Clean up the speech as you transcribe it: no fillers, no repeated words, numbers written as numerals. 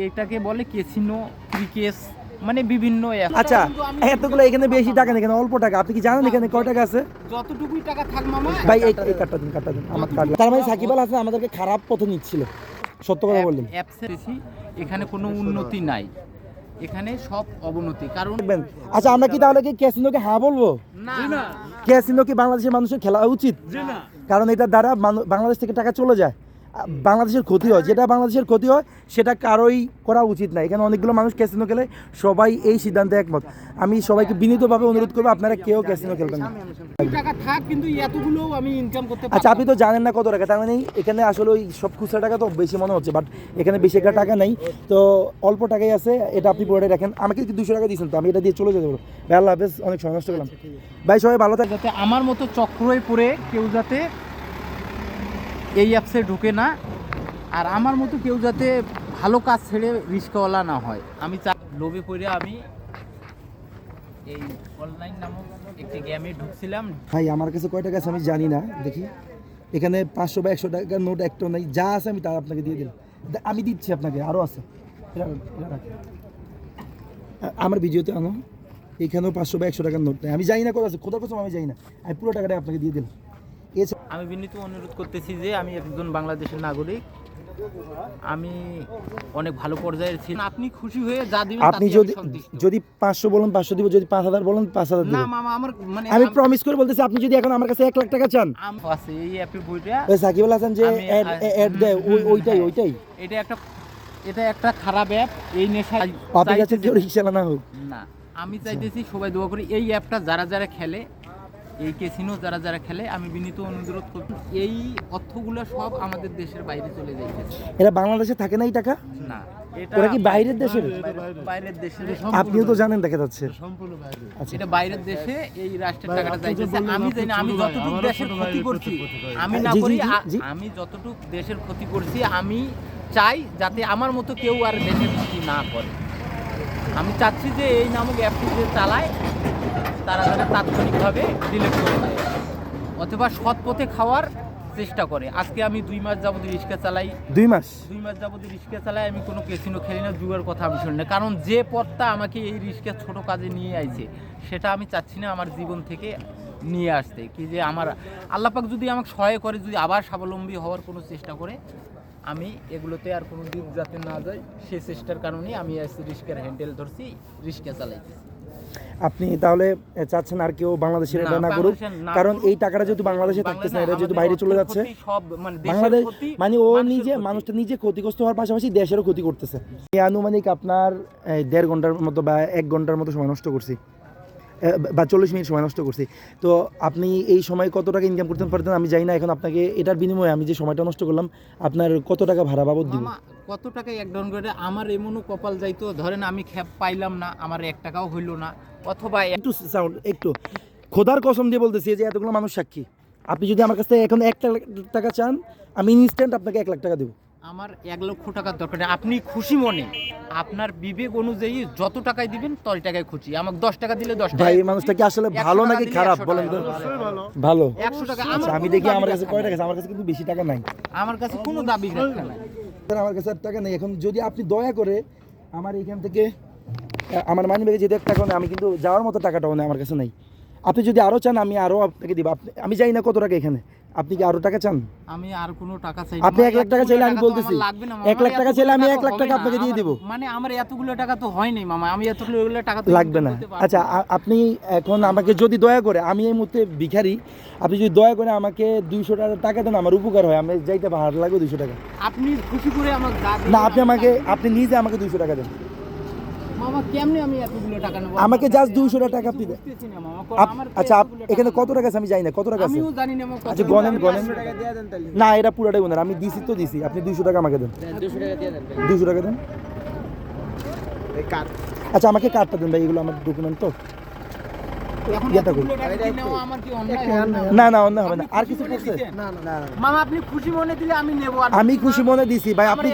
এটাকে বলে casino, cricket, মানে বিভিন্ন। আচ্ছা, এতগুলো এখানে বেশি টাকা নেই, এখানে অল্প টাকা। আপনি কি জানেন এখানে কয় টাকা আছে? যতটুকুই টাকা থাক মামা। ভাই এই কার্ডটা দিন আমার কার্ড। তার মানে সাকিব আল হাসান আমাদেরকে খারাপ পথে নিচ্ছিল, সত্য কথা বললেন। অ্যাপসের এখানে কোনো উন্নতি নাই, এখানে সব অবনতি। কারণ আচ্ছা, আমরা কি তাহলে কি ক্যাসিনোকে হ্যাঁ বলবো? না, ক্যাসিনো কি বাংলাদেশের মানুষের খেলা উচিত? কারণ এটার দ্বারা বাংলাদেশ থেকে টাকা চলে যায়, বাংলাদেশের ক্ষতি হয়। যেটা বাংলাদেশের ক্ষতি হয় সেটা কারোই করা উচিত না। এখানে অনেকগুলো মানুষ ক্যাসিনো খেলে, সবাই এই সিদ্ধান্তে একমত। আমি সবাইকে বিনীতভাবে অনুরোধ করবো, আপনারা কেউ ক্যাসিনো খেলবেন না। টাকা থাক, কিন্তু এতগুলো আমি ইনকাম করতে পারি। আচ্ছা, আপনি তো জানেন না কত টাকা, তার মানে এখানে আসলে ওই সব খুচরা টাকা তো বেশি মনে হচ্ছে, বাট এখানে বেশি একটা টাকা নেই, তো অল্প টাকাই আছে। এটা আপনি পুরোটাই রাখেন। আমাকে কি 200 টাকা দিয়েছেন, তো আমি এটা দিয়ে চলে যেতে পারবো। ভাই আল্লাহ হাফেজ, অনেক সময় নষ্ট করলাম। ভাই সবাই ভালো থাকে। যাতে আমার মতো চক্রয়ে পড়ে কেউ যাতে এই অ্যাপসে ঢুকে না, আর আমার মতো কেউ যাতে ভালো কাজ ছেড়ে রিস্কওয়ালা না হয়। আমি লোভে পড়ে আমি এই অনলাইন নামক একটি গেমে ঢুকছিলাম। ভাই আমার কাছে কয় টাকা আছে আমি জানি না, দেখি এখানে 500 বা 100 টাকার নোট একটা নেই, যা আছে আমি তা আপনাকে দিয়ে দিলাম। আমি দিচ্ছি আপনাকে, আরও আছে, আমার ভিডিওতে আনো। এখানেও 500 বা 100 টাকার নোট নেই, আমি জানি না কত আছে, খোদার কসম আমি জানি না। আমি পুরো টাকাটা আপনাকে দিয়ে দিলাম। আমি বিনীত অনুরোধ করতেছি যে আমি একজন বাংলাদেশের নাগরিক, আমি অনেক ভালো পর্যায়ের ছিলাম। আপনি খুশি হয়ে যা দিবেন, আপনি যদি 500 বলেন 500 দিব, যদি 5000 বলেন 5000 দিব। না মামা, আমার মানে আমি প্রমিস করে বলতেছি, আপনি যদি এখন আমার কাছে 1 লাখ টাকা চান, আছে এই অ্যাপের বইটা। ওই সাকিব আল হাসান যে অ্যাড দেয়, ওইটাই এটা একটা খারাপ অ্যাপ। এই নেশা আপনার কাছে কেউ রিকশা না হোক না। আমি চাইতেছি সবাই দোয়া করি এই অ্যাপটা যারা খেলে, এই ক্যাসিনো যারা খেলে, আমি বিনীত অনুরোধ করছি এই অর্থগুলো সব আমাদের দেশের বাইরে চলে যাইতেছে। এরা বাংলাদেশে থাকে না এই টাকা? না, ওরা কি বাইরের দেশের? বাইরের দেশের। আপনিও তো জানেন, দেখা যাচ্ছে এটা বাইরের দেশে এই রাষ্ট্রের টাকাটা যাইতেছে। আমি জানি আমি যতটুকু দেশের ক্ষতি করছি, আমি না করি, আমি যতটুকু দেশের ক্ষতি করছি, আমি চাই যাতে আমার মতো কেউ আর দেশের ক্ষতি না করে। আমি চাচ্ছি যে এই নামক অ্যাপটি যে চালায় তারা যাতে তাৎক্ষণিকভাবে ডিলিট করে দেয়, অথবা সৎ পথে খাওয়ার চেষ্টা করে। আজকে আমি 2 মাস যাবত রিক্সা চালাই। 2 মাস যাবত রিক্সা চালাই, আমি কোনো ক্যাসিনো খেলি না, জুয়ার কথা আমি শুনি না। কারণ যে পথটা আমাকে এই রিক্সা ছোট কাজে নিয়ে আইছে, সেটা আমি চাচ্ছি না আমার জীবন থেকে নিয়ে আসতে। কি যে আমার আল্লাহ পাক যদি আমাকে সহায় করে, যদি আবার স্বাবলম্বী হওয়ার কোনো চেষ্টা করে, আমি এগুলোতে আর কোনো দিন যাতে না যাই, সেই চেষ্টার কারণেই আমি রিক্সার হ্যান্ডেল ধরছি, রিক্সা চালাইতেছি। আপনি তাহলে চাচ্ছেন আর কেউ বাংলাদেশের এটা না করুক, কারণ এই টাকাটা যেহেতু বাংলাদেশে থাকতেছে না, এটা যেহেতু বাইরে চলে যাচ্ছে, বাংলাদেশ মানে ও নিজে, মানুষটা নিজে ক্ষতিগ্রস্ত হওয়ার পাশাপাশি দেশেরও ক্ষতি করতেছে। এই আনুমানিক আপনার 1.5 ঘন্টার মতো বা 1 ঘন্টার মতো সময় নষ্ট করছি, বা 40 মিনিট সময় নষ্ট করছি। তো আপনি এই সময় কত টাকা ইনকাম করতে পারতেন আমি জানি না। এখন আপনাকে এটার বিনিময়ে আমি যে সময়টা নষ্ট করলাম, আপনার কত টাকা ভাড়া বাবদ দিব? কত টাকা এক ডাউন করে আমার এমনও কপাল যাইতো, ধরেন আমি খ্যাপ পাইলাম না, আমার 1 টাকাও হইল না, অথবা একটু খোদার কসম দিয়ে বলতেছি যে এতগুলো মানুষ সাক্ষী, আপনি যদি আমার কাছ থেকে এখন 1 টাকা চান, আমি ইনস্ট্যান্ট আপনাকে 1 লাখ টাকা দেবো। আমার 1 লক্ষ টাকার দরকার নেই। আপনি খুশি মনে, আপনার বিবেক অনুযায়ী যত টাকাই দিবেন তত টাকায় খুশি। আমাকে 10 টাকা দিলে 10 টাকা। ভাই এই মানুষটা কি আসলে ভালো নাকি খারাপ বলেন তো? ভালো। 100 টাকা। আচ্ছা, আমি দেখি আমার কাছে কয় টাকা আছে। আমার কাছে কিন্তু বেশি টাকা নাই, আমার কাছে কোনো দাবি রাখা নাই। আমার কাছে আর টাকা নেই। এখন যদি আপনি দয়া করে আমার এইখান থেকে, আমার মানি ব্যাগে যেতে 1 টাকা নেই, আমি কিন্তু যাওয়ার মতো টাকাটাও নেই আমার কাছে নাই। আপনি যদি আরও চান আমি আরও আপনাকে দিব। আমি জানি না কত টাকা এখানে, আপনি কি আরও টাকা চান? আমি আর কোনো টাকা চাই। আপনি 1 লাখ টাকা চাইলে আমি বলতেছি, 1 লাখ টাকা চাইলে আমি 1 লাখ টাকা আপনাকে দিয়ে দিব। মানে আমার এতগুলো টাকা তো হয় নাই মামা, আমি এতগুলো টাকা লাগবে না। আচ্ছা, আপনি এখন আমাকে যদি দয়া করে, আমি এই মুহূর্তে ভিখারি, আপনি যদি দয়া করে আমাকে 200 টাকা দেন, আমার উপকার হয়। আমি যাইতে ভাড়া লাগবে 200 টাকা। আপনি খুশি করে আমাকে না, আপনি নিজে আমাকে 200 টাকা দেন। মামা কেমনে আমি এতগুলো টাকা নেব? আমাকে জাস্ট 200 টাকা আপনি দেন। আচ্ছা, এখানে কত টাকা আছে আমি জানি না, কত টাকা আছে আমিও জানি না। আচ্ছা, গনেন। না, এটা পুরোটাই গনেন। আমি দিছি তো দিছি, আপনি 200 টাকা আমাকে দেন। 200 টাকা দেন। আচ্ছা, আমাকে কার্ডটা দেন ভাই, এগুলো আমার ডকুমেন্ট তো। না না, অন্য হবে না। আর কিছু করছে? মামা আপনি খুশি মনে দিলে আমি নেব। আমি খুশি মনে দিছি ভাই, আপনি